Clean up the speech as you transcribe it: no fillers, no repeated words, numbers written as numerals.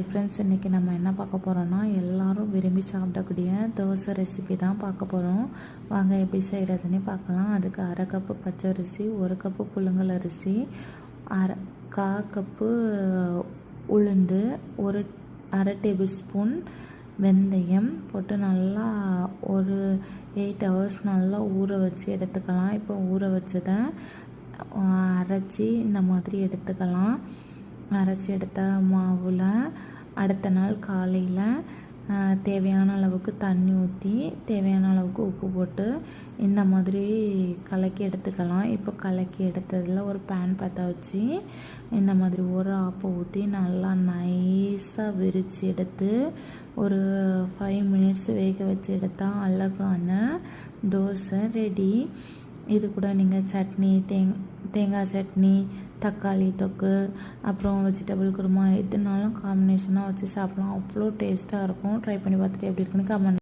Friends, இன்றைக்கி நம்ம என்ன பார்க்க போகிறோன்னா, எல்லோரும் விரும்பி சாப்பிடக்கூடிய தோசை ரெசிபி தான் பார்க்க போகிறோம். வாங்க எப்படி செய்கிறதுன்னு பார்க்கலாம். அதுக்கு 1/2 கப்பு பச்சரிசி, 1 கப்பு புழுங்கல் அரிசி, 1/4 கப்பு உளுந்து, 1/2 டேபிள் ஸ்பூன் வெந்தயம் போட்டு நல்லா ஒரு 8 ஹவர்ஸ் நல்லா ஊற வச்சு எடுத்துக்கலாம். இப்போ ஊற வச்சதை அரைச்சி இந்த மாதிரி எடுத்துக்கலாம். அரைச்சி எடுத்த மாவில் அடுத்த நாள் காலையில் தேவையான அளவுக்கு தண்ணி ஊற்றி தேவையான அளவுக்கு உப்பு போட்டு இந்த மாதிரி கலக்கி எடுத்துக்கலாம். இப்போ கலக்கி எடுத்ததில் ஒரு பேன் பற்ற வச்சு இந்த மாதிரி ஒரு ஆப்பை ஊற்றி நல்லா நைஸாக விரித்து எடுத்து ஒரு 5 மினிட்ஸ் வேக வச்சு எடுத்தால் அழகான தோசை ரெடி. இது கூட நீங்கள் சட்னி, தேங்காய் சட்னி, தக்காளி தொக்கு, அப்புறம் வெஜிடபிள் குருமா எதுனாலும் காம்பினேஷனாக வச்சு சாப்பிட்லாம். அவ்வளோ டேஸ்ட்டாக இருக்கும். ட்ரை பண்ணி பார்த்துட்டு எப்படி இருக்குன்னு கமெண்ட்